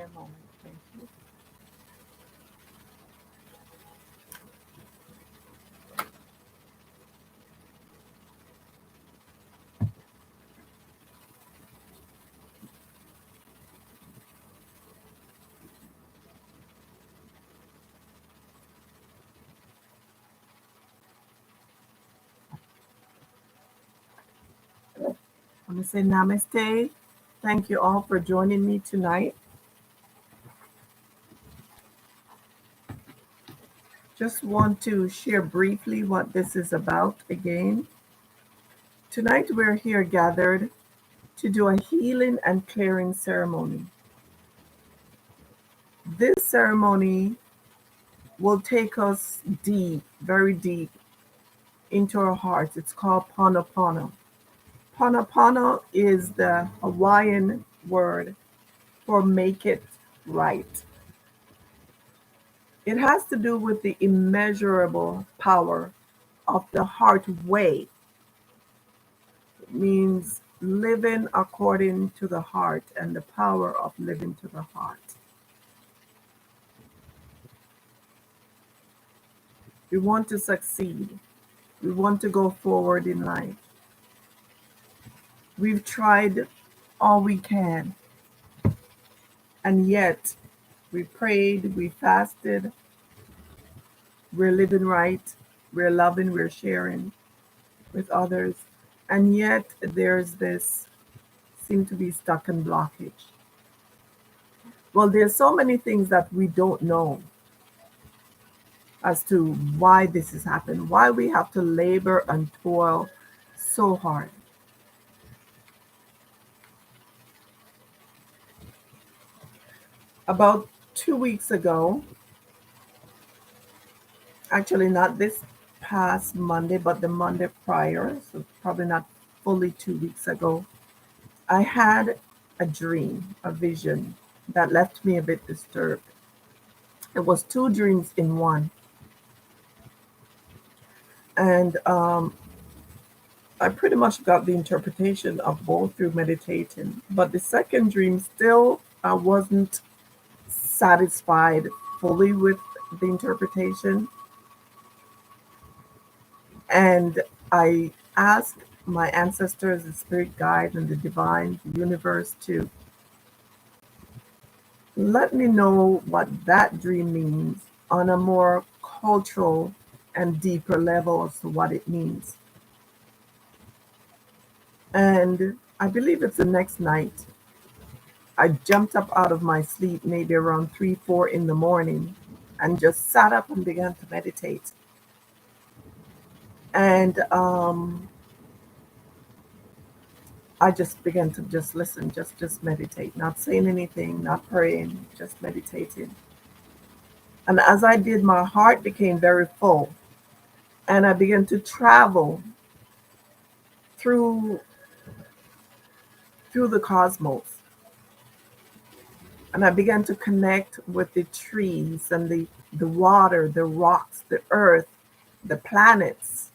me a moment. Thank you. I want to say namaste. Thank you all for joining me tonight. Just want to share briefly what this is about again. Tonight we're here gathered to do a healing and clearing ceremony. This ceremony will take us deep, very deep into our hearts. It's called Pono Pono. Pono Pono is the Hawaiian word for make it right. It has to do with the immeasurable power of the heart way. It means living according to the heart and the power of living to the heart. We want to succeed. We want to go forward in life. We've tried all we can, and yet we prayed, we fasted, we're living right, we're loving, we're sharing with others, and yet there's this seem to be stuck in blockage. Well, there's so many things that we don't know as to why this has happened, why we have to labor and toil so hard. About 2 weeks ago, actually not this past Monday, but the Monday prior, so probably not fully 2 weeks ago, I had a dream, a vision that left me a bit disturbed. It was two dreams in one. And I pretty much got the interpretation of both through meditating. But the second dream, still, I wasn't satisfied fully with the interpretation. And I asked my ancestors, the spirit guide, and the divine, the universe to let me know what that dream means on a more cultural and deeper level as to what it means. And I believe it's the next night. I jumped up out of my sleep maybe around 3, 4 in the morning and just sat up and began to meditate. And I just began to just listen, just meditate, not saying anything, not praying, just meditating. And as I did, my heart became very full, and I began to travel through the cosmos. And I began to connect with the trees and the water, the rocks, the earth, the planets,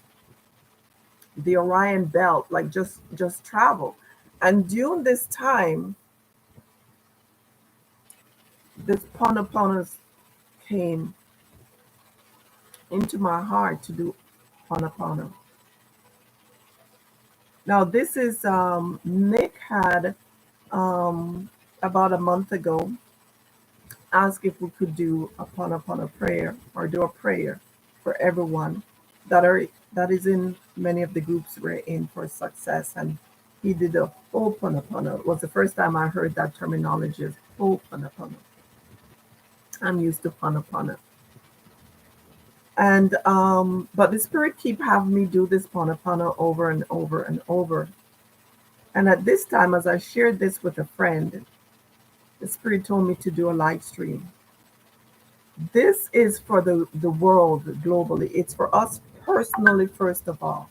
the Orion belt, like just travel. And during this time, this Ponoponos came into my heart to do Ponopono. Now this is Nick had about a month ago asked if we could do a Ponopono prayer or do a prayer for everyone that is in many of the groups we're in for success. And he did a full Ponopono. It was the first time I heard that terminology is full Ponopono. I'm used to Ponopono. And but the spirit keep having me do this Ponopono over and over and over. And at this time, as I shared this with a friend, the spirit told me to do a live stream. This is for the world globally. It's for us personally, first of all.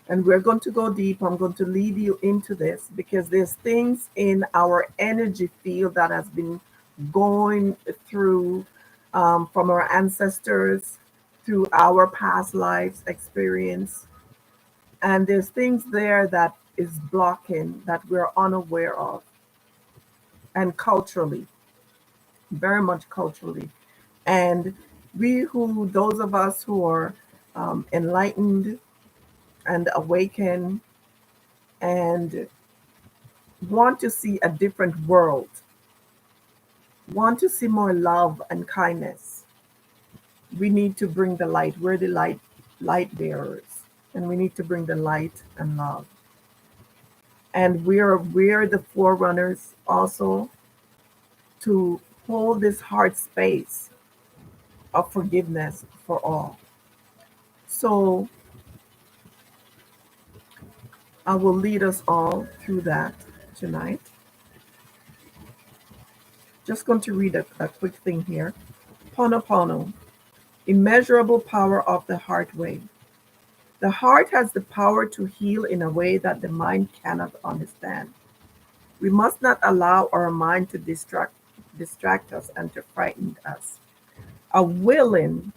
And we're going to go deep. I'm going to lead you into this because there's things in our energy field that has been going through from our ancestors, through our past lives experience. And there's things there that is blocking that we're unaware of, and culturally. very much culturally. And those of us who are enlightened and awakened and want to see a different world, want to see more love and kindness, we need to bring the light. We're the light bearers, and we need to bring the light and love. And we're the forerunners also to hold this heart space of forgiveness for all. So I will lead us all through that tonight. Just going to read a quick thing here. Pono Pono, immeasurable power of the heart wave. The heart has the power to heal in a way that the mind cannot understand. We must not allow our mind to distract us and to frighten us. A willing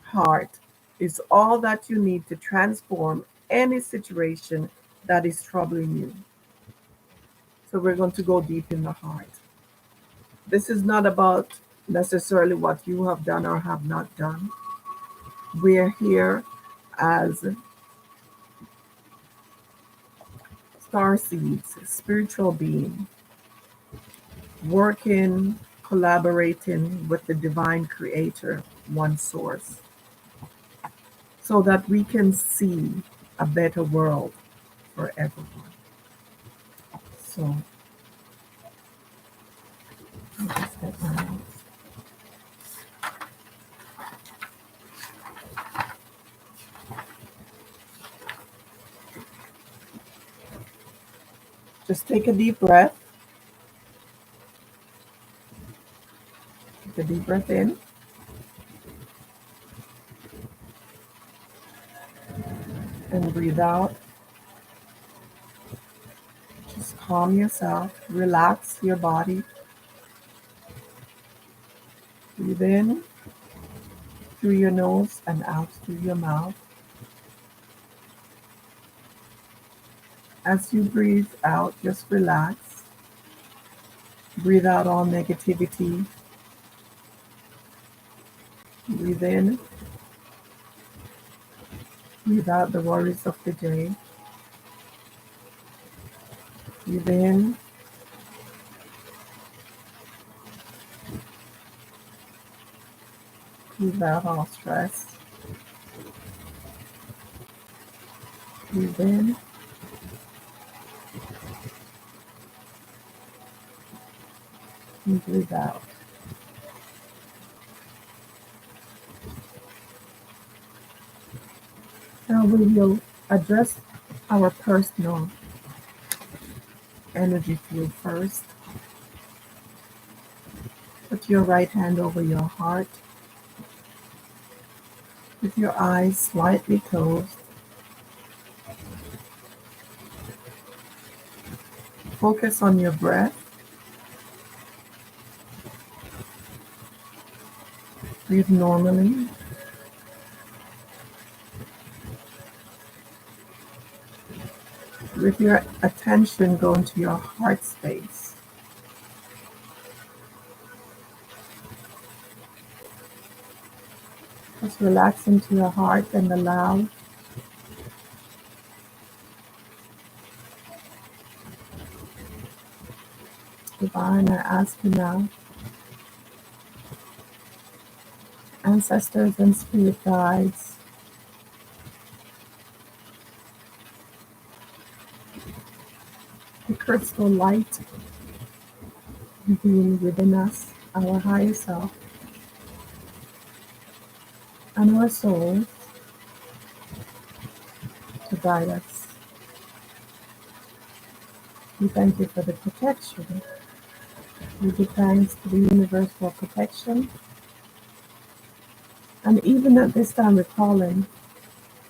heart is all that you need to transform any situation that is troubling you. So we're going to go deep in the heart. This is not about necessarily what you have done or have not done. We're here as star seeds, spiritual beings, working, collaborating with the divine creator, one source, so that we can see a better world for everyone. So I'll just get my notes. Just take a deep breath. Take a deep breath in and breathe out. Just calm yourself, relax your body. Breathe in through your nose and out through your mouth. As you breathe out, just relax. Breathe out all negativity. Breathe in. Breathe out the worries of the day. Breathe in. Breathe out all stress. Breathe in. And breathe out. Now we will address our personal energy field first. Put your right hand over your heart with your eyes slightly closed. Focus on your breath. Breathe normally. With your attention, go into your heart space. Just relax into your heart and allow Divine, I ask you now, ancestors and spirit guides, the crystal light being within us, our higher self, and our soul to guide us. We thank you for the protection. We give thanks to the universe for protection. And even at this time, we're calling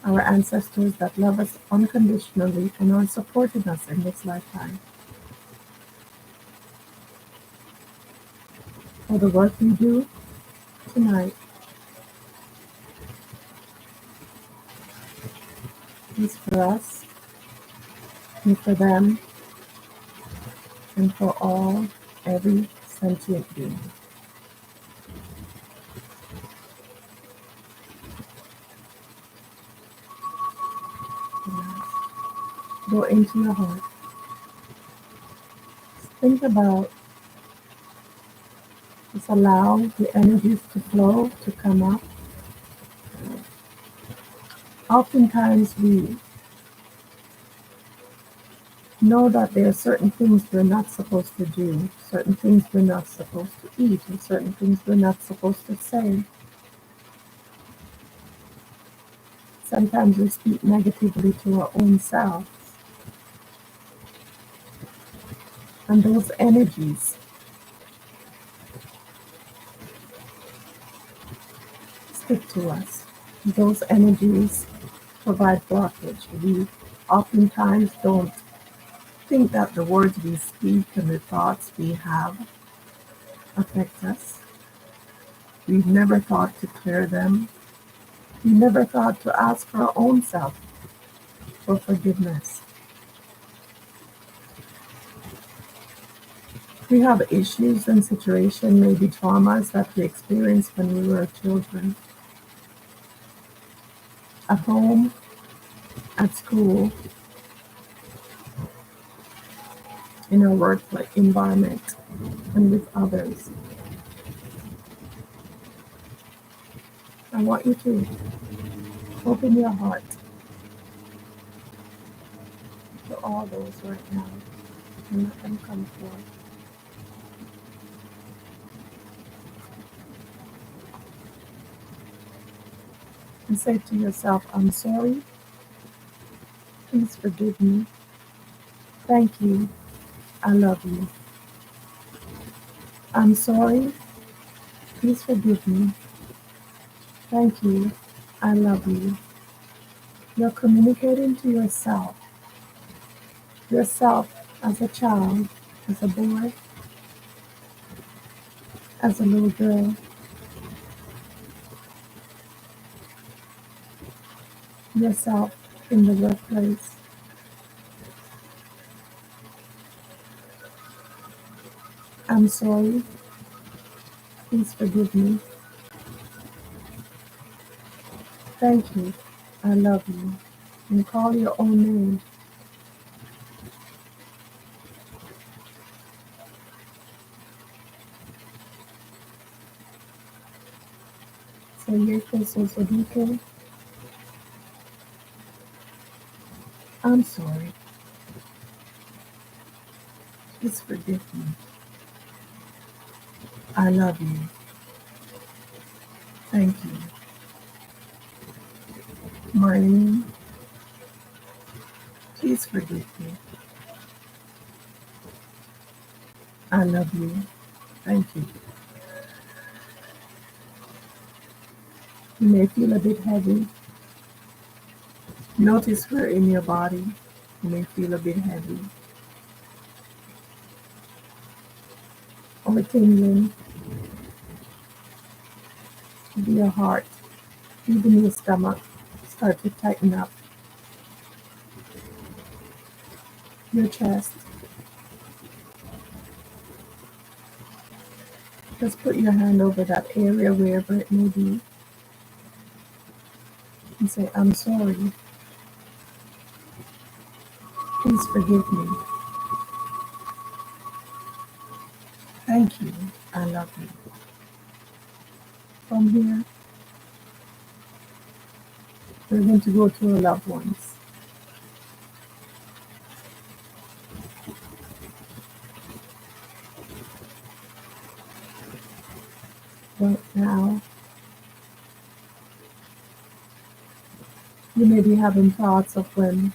our ancestors that love us unconditionally and are supporting us in this lifetime for the work we do tonight is for us and for them and for all, every sentient being. Relax. Go into your heart. Think about, just allow the energies to flow, to come up. Oftentimes we know that there are certain things we're not supposed to do, certain things we're not supposed to eat, and certain things we're not supposed to say. Sometimes we speak negatively to our own selves, and those energies stick to us. Those energies provide blockage. We oftentimes don't think that the words we speak and the thoughts we have affect us. We've never thought to clear them. We never thought to ask our own self for forgiveness. We have issues and situations, maybe traumas that we experienced when we were children, at home, at school, in our workplace environment, and with others. I want you to open your heart to all those right now and let them come forth. And say to yourself, I'm sorry, please forgive me, thank you, I love you. I'm sorry, please forgive me, thank you, I love you. You're communicating to yourself as a child, as a boy, as a little girl, yourself in the workplace. I'm sorry, please forgive me, thank you, I love you. And call your own name. So Yeko Sosodike, I'm sorry, please forgive me, I love you, thank you. Marlene, please forgive me, I love you, thank you. You may feel a bit heavy. Notice where in your body you may feel a bit heavy or tingling. Maybe your heart, even your stomach, start to tighten up. Your chest. Just put your hand over that area, wherever it may be, and say, I'm sorry. Please forgive me. Thank you. I love you. From here, we're going to go to our loved ones. Right now, you may be having thoughts of when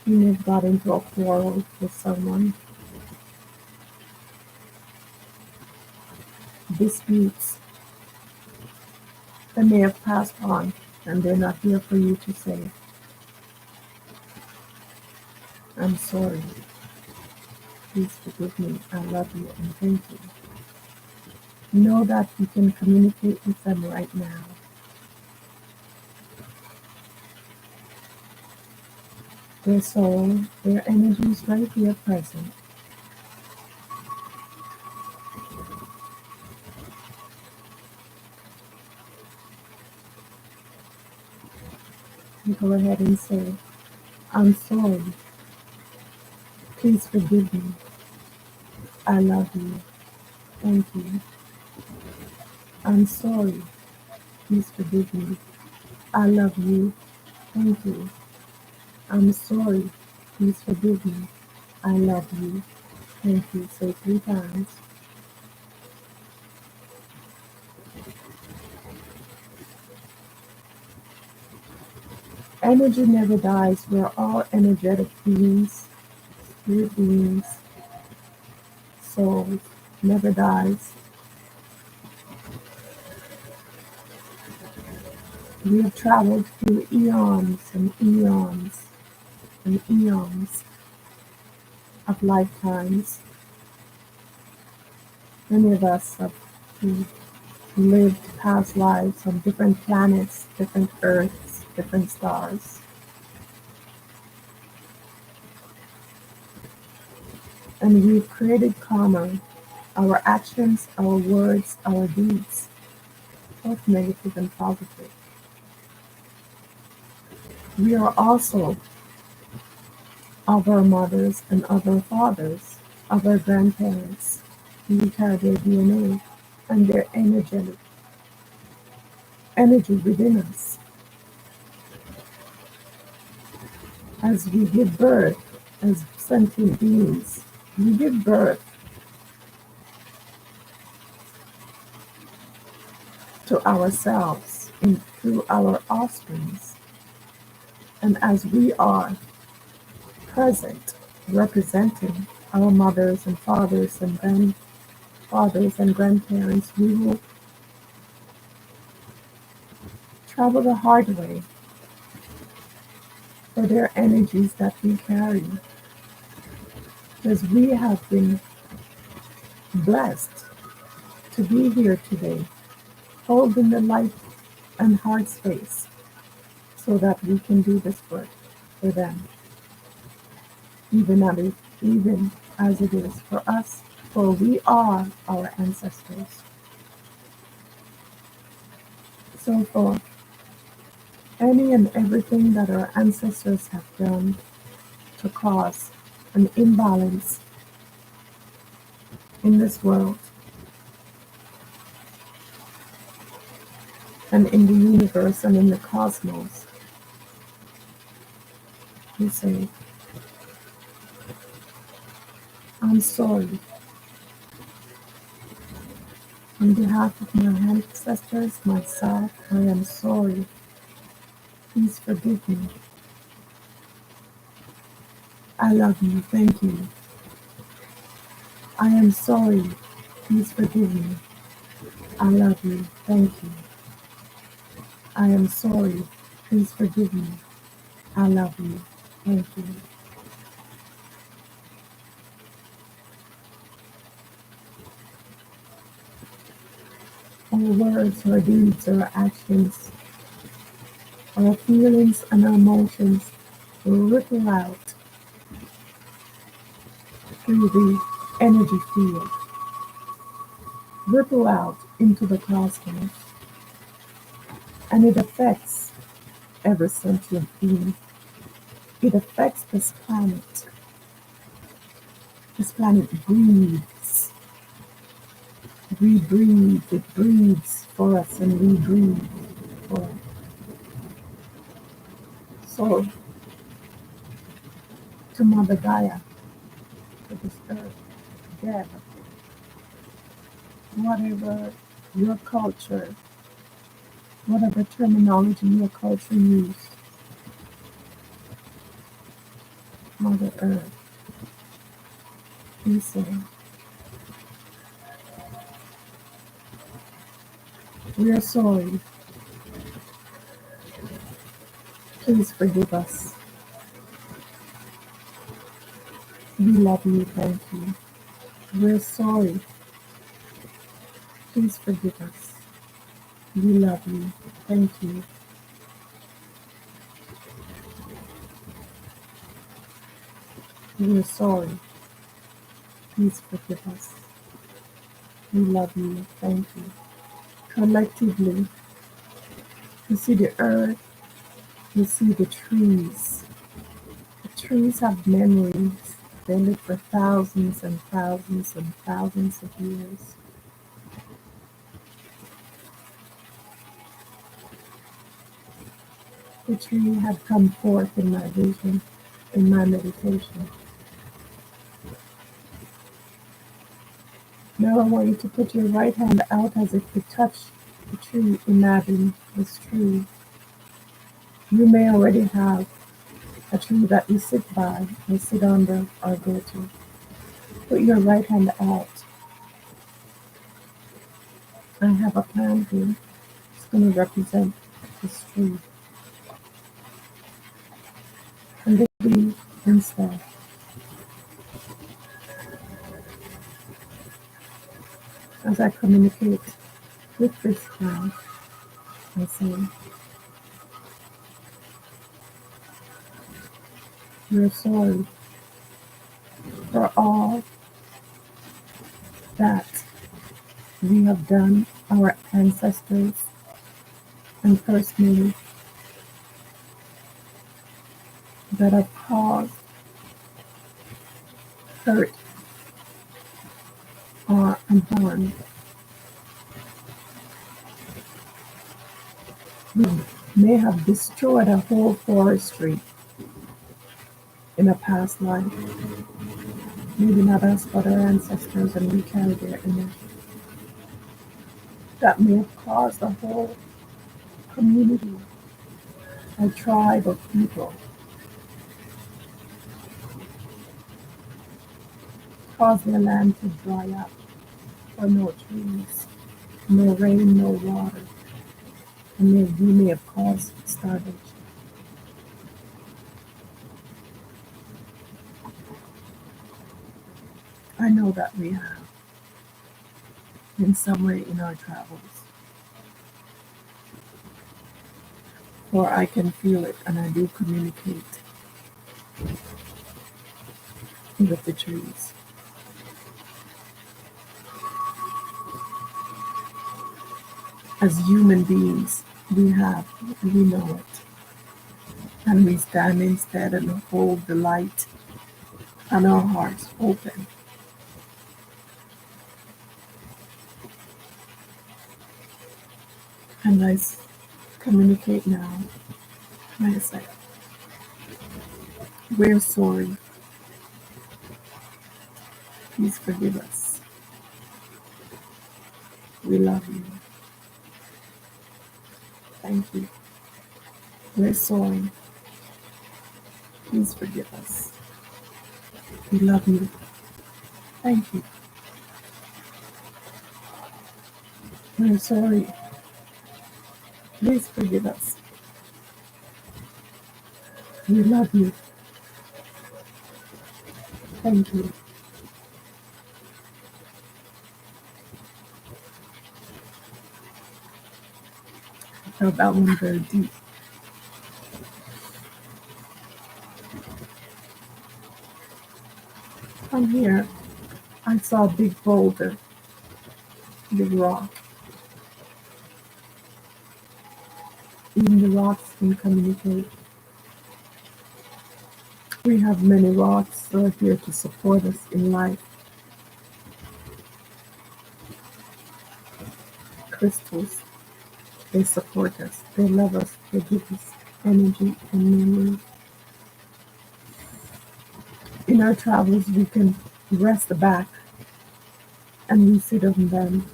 you may have got into a quarrel with someone, disputes that may have passed on, and they're not here for you to say, I'm sorry. Please forgive me. I love you and thank you. Know that you can communicate with them right now. Their soul, their energy is right here present. You go ahead and say, I'm sorry. Please forgive me. I love you. Thank you. I'm sorry. Please forgive me. I love you. Thank you. I'm sorry. Please forgive me. I love you. Thank you. Say 3 times. Energy never dies. We're all energetic beings, spirit beings, souls. Never dies. We have traveled through eons and eons and eons of lifetimes. Many of us have lived past lives on different planets, different earths, different stars. And we've created karma, our actions, our words, our deeds, both negative and positive. We are also of our mothers and of our fathers, of our grandparents. We carry their DNA and their energy within us. As we give birth, as sentient beings, we give birth to ourselves and through our offsprings. And as we are present, representing our mothers and fathers and grandfathers and grandparents, we will travel the hard way for their energies that we carry. Because we have been blessed to be here today, holding the light and heart space so that we can do this work for them, even as it is for us, for we are our ancestors. So for any and everything that our ancestors have done to cause an imbalance in this world and in the universe and in the cosmos, we say, I'm sorry. On behalf of my ancestors, myself, I am sorry. Please forgive me. I love you. Thank you. I am sorry. Please forgive me. I love you. Thank you. I am sorry. Please forgive me. I love you. Thank you. Our words, our deeds, our actions, our feelings and our emotions will ripple out through the energy field, ripple out into the cosmos, and it affects every sentient being. It affects this planet. This planet breathes. We breathe. It breathes for us and we breathe for it. So, to Mother Gaia, to this earth, Deb, whatever your culture, whatever terminology your culture used, Mother Earth, we say, we are sorry. Please forgive us. We love you. Thank you. We're sorry. Please forgive us. We love you. Thank you. We're sorry. Please forgive us. We love you. Thank you. Collectively, you see the earth, You see the trees. The trees have memories. They live for thousands and thousands and thousands of years. The tree had come forth in my vision, in my meditation. Now I want you to put your right hand out as if to touch the tree. Imagine this tree. You may already have a tree that you sit by, or sit under, or go to. Put your right hand out. I have a plant here. It's going to represent this tree. And this tree instead. As I communicate with this plant, I say, we're sorry for all that we have done, our ancestors, and personally, that have caused hurt or harm. We may have destroyed a whole forestry in a past life. Maybe not us, but our ancestors, and we carry their energy. That may have caused a whole community, a tribe of people, caused their land to dry up for no trees, no rain, no water, and we may have caused starvation. I know that we have, in some way in our travels, for I can feel it and I do communicate with the trees. As human beings, we know it. And we stand instead and hold the light and our hearts open. And I communicate now. And I say, we're sorry. Please forgive us. We love you. Thank you. We're sorry. Please forgive us. We love you. Thank you. We're sorry. Please forgive us. We love you. Thank you. I felt that one very deep. From here, I saw a big boulder, big rock. Even the rocks can communicate. We have many rocks that are here to support us in life. Crystals, they support us, they love us, they give us energy and memory. In our travels, we can rest back and we sit on them,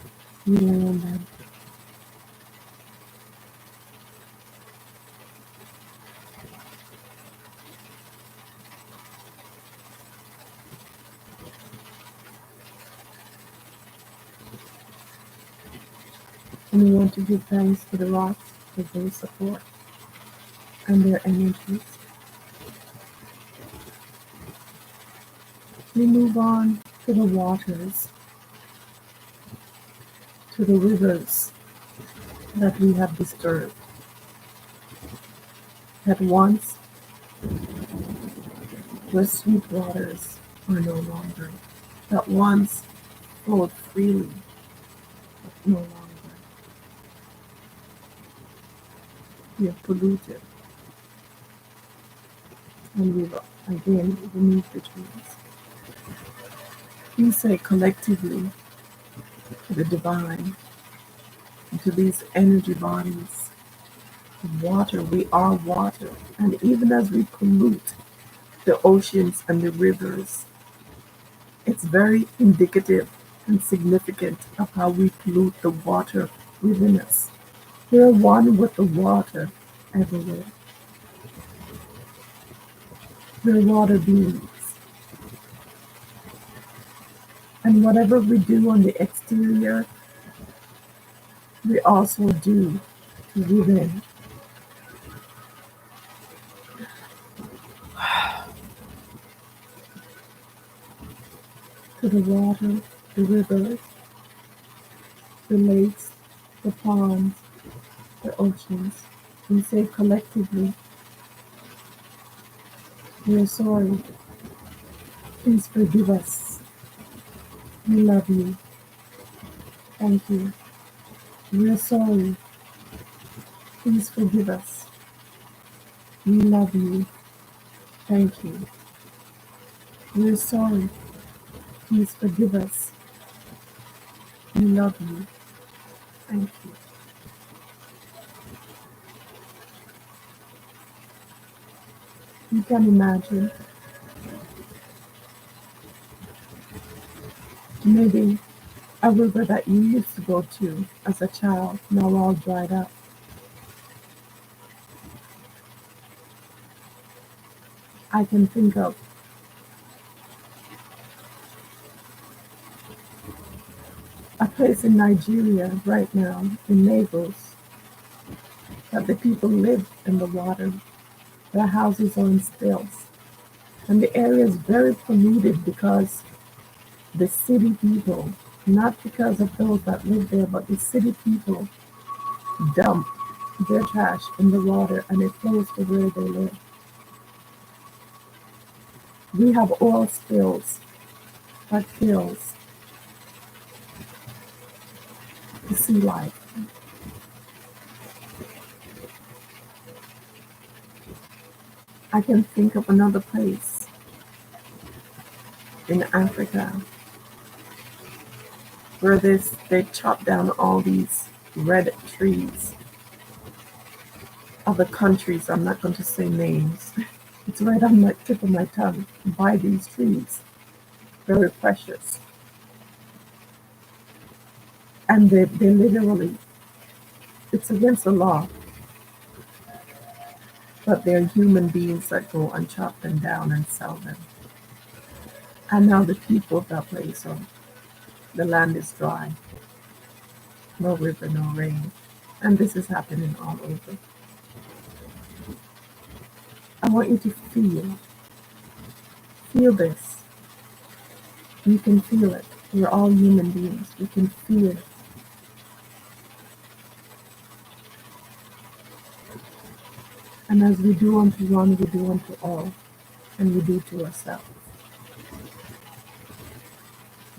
we lay on them. And we want to give thanks to the rocks for their support and their energies. We move on to the waters, to the rivers that we have disturbed, that once were sweet waters are no longer, that once flowed freely, but no longer. We are polluted. and we again remove the trees. We say collectively to the divine, to these energy bodies, water, we are water. And even as we pollute the oceans and the rivers, it's very indicative and significant of how we pollute the water within us. We're one with the water everywhere. We're water beings. And whatever we do on the exterior, we also do to within. To the water, the rivers, the lakes, the ponds, the oceans. We say collectively, we are sorry. Please forgive us. We love you. Thank you. We are sorry. Please forgive us. We love you. Thank you. We are sorry. Please forgive us. We love you. Thank you. You can imagine maybe a river that you used to go to as a child, now all dried up. I can think of a place in Nigeria right now, in Lagos, that the people live in the water. Their houses are in stills. And the area is very polluted because the city people, not because of those that live there, but the city people dump their trash in the water and it flows to where they live. We have oil spills that kills the sea life. I can think of another place in Africa where they chop down all these red trees. Other countries, I'm not going to say names. It's right on the tip of my tongue. Buy these trees. Very precious. And they literally, it's against the law, but they're human beings that go and chop them down and sell them. And now the people of that place, the land is dry. No river, no rain. And this is happening all over. I want you to feel this. You can feel it. We're all human beings. We can feel it. And as we do unto one, we do unto all, and we do to ourselves.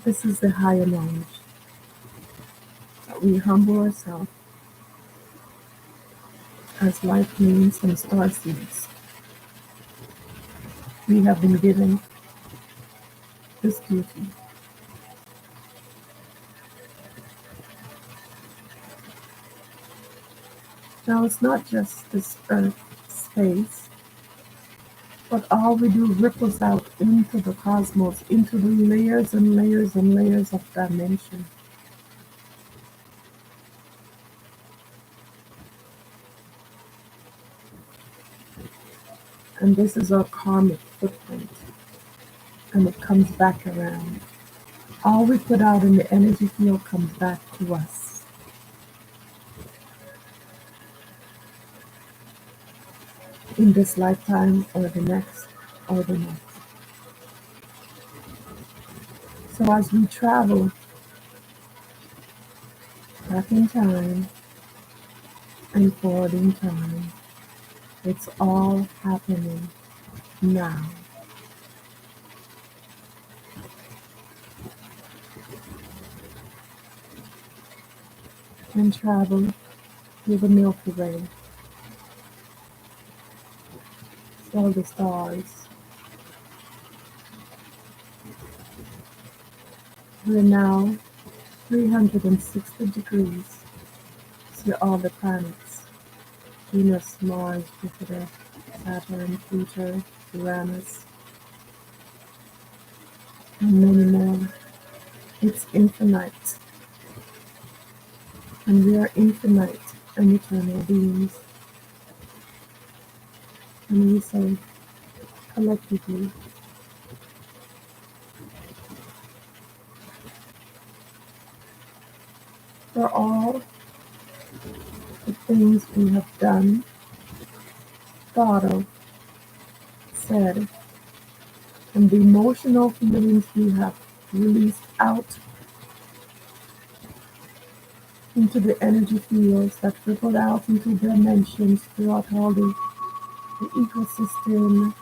This is the higher knowledge, that we humble ourselves as light beings and star seeds. We have been given this duty. Now it's not just this earth space, but all we do ripples out into the cosmos, into the layers and layers and layers of dimension. And this is our karmic footprint, and it comes back around. All we put out in the energy field comes back to us. In this lifetime or the next or the next. So as we travel back in time and forward in time, it's all happening now. And travel through the Milky Way. all the stars. We're now 360 degrees. See all the planets. Venus, Mars, Jupiter, Saturn, Pluto, Uranus, and many more. It's infinite. And we are infinite and eternal beings. And we say, collectively, for all the things we have done, thought of, said, and the emotional feelings we have released out into the energy fields that ripple out into dimensions throughout all the ecosystem,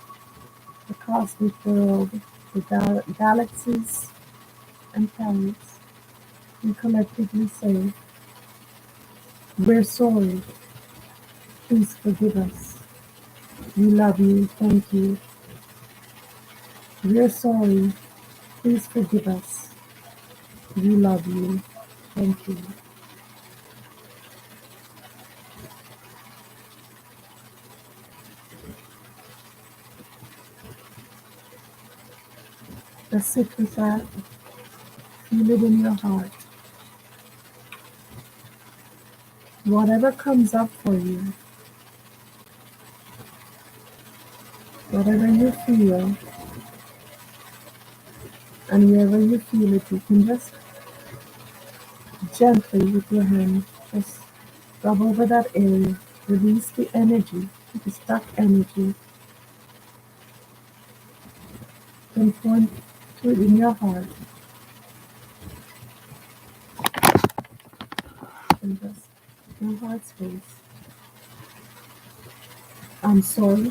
the cosmic world, the galaxies and planets. We collectively say, we're sorry, please forgive us. We love you, thank you. We're sorry, please forgive us. We love you, thank you. Just sit with that, feel it in your heart. Whatever comes up for you, whatever you feel, and wherever you feel it, you can just gently with your hand, just rub over that area, release the energy, the stuck energy, then point to it in your heart, and just your heart space. I'm sorry,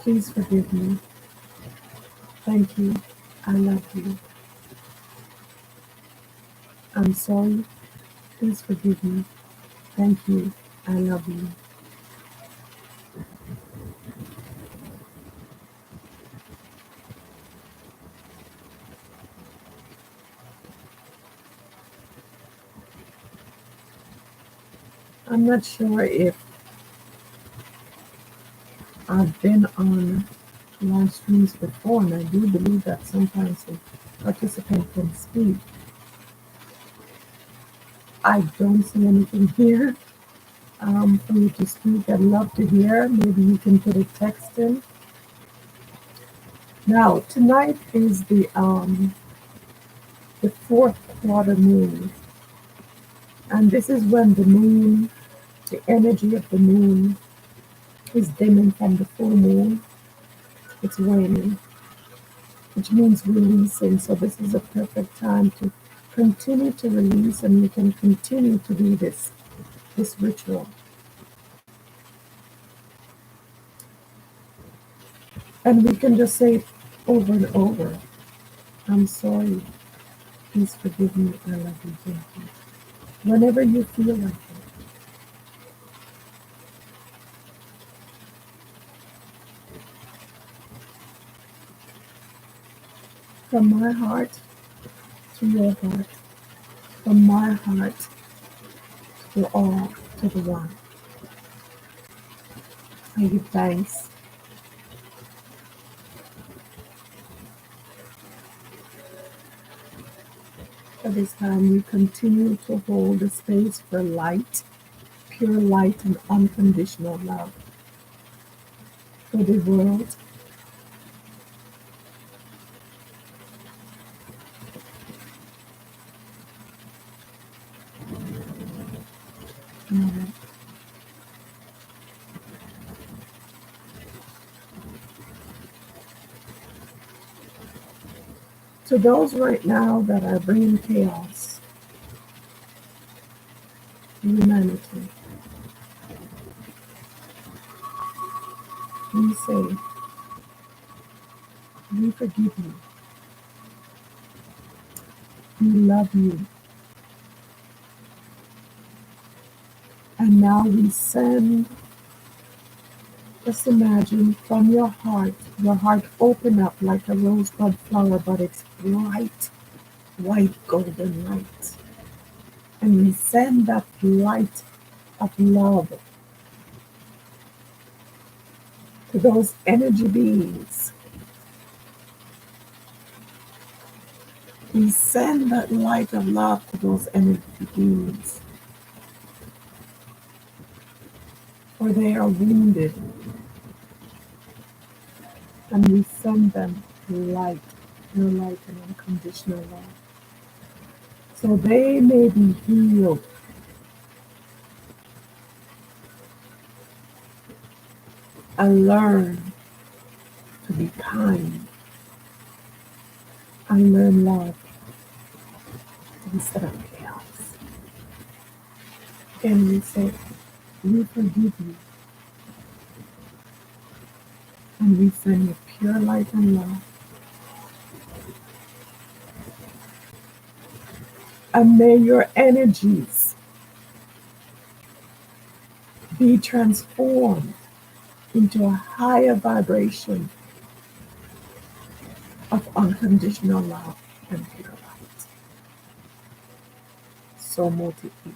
please forgive me. Thank you, I love you. I'm sorry, please forgive me. Thank you, I love you. I'm not sure if I've been on live streams before, and I do believe that sometimes the participant can speak. I don't see anything here for you to speak. I'd love to hear. Maybe you can put a text in. Now, tonight is the fourth quarter moon, and this is when the moon, the energy of the moon, is dimming from the full moon. It's waning, which means releasing. So this is a perfect time to continue to release, and you can continue to do this ritual. And we can just say it over and over. I'm sorry. Please forgive me. I love you. Thank you. Whenever you feel like it. From my heart to your heart. From my heart to all, to the one. I give thanks. For this time, we continue to hold the space for light, pure light and unconditional love for the world. Amen. To those right now that are bringing chaos to humanity, we say, we forgive you. We love you. And now we send Just imagine from your heart open up like a rosebud flower, but it's bright, white, golden light. And we send that light of love to those energy beings. We send that light of love to those energy beings, for they are wounded, and we send them light, your light and unconditional love, so they may be healed and learn to be kind and learn love instead of chaos. And we say, we forgive you, and we send you pure light and love. And may your energies be transformed into a higher vibration of unconditional love and pure light. So multiply.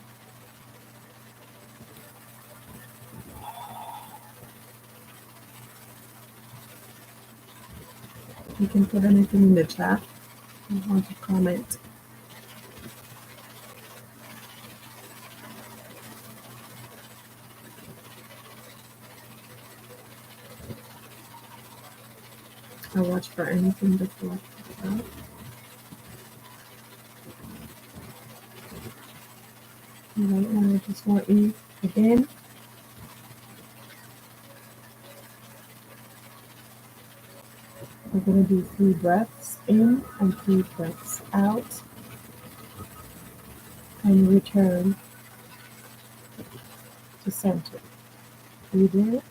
You can put anything in the chat you want to comment. I watch for anything before I put it out. Right now, I just want you, again, we're going to do 3 breaths in and 3 breaths out, and return to center. Breathe in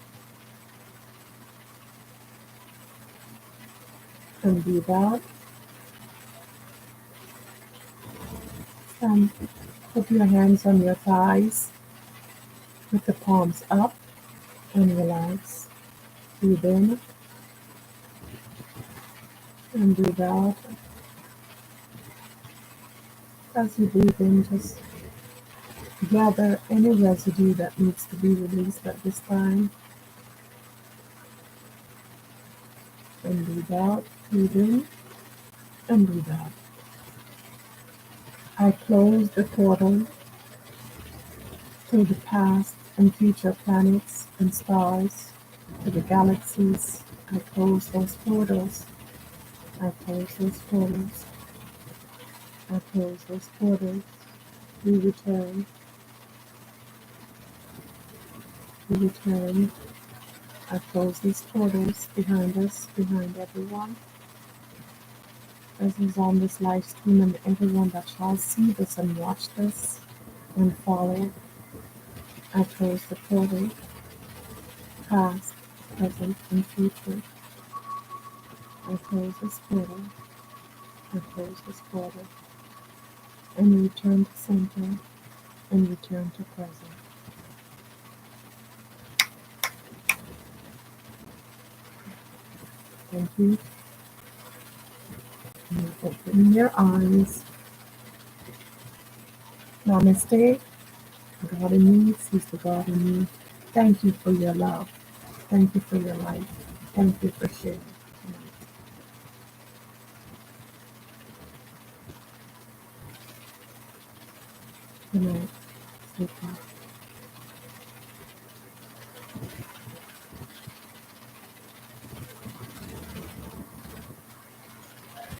and breathe out. And put your hands on your thighs with the palms up and relax. Breathe in and breathe out. As you breathe in, just gather any residue that needs to be released at this time. And breathe out, breathe in, and breathe out. I close the portal to the past and future planets and stars, to the galaxies. I close those portals. I close those portals. I close those portals. We return. We return. I close these portals behind us, behind everyone. As is on this live stream, and everyone that shall see this and watch this and follow. I close the portal, past, present, and future. I close this portal. I close this portal. And return to center and return to present. Thank you. And open your eyes. Namaste. God in me sees the God in me. Thank you for your love. Thank you for your life. Thank you for sharing tonight. Good night. Sleep well.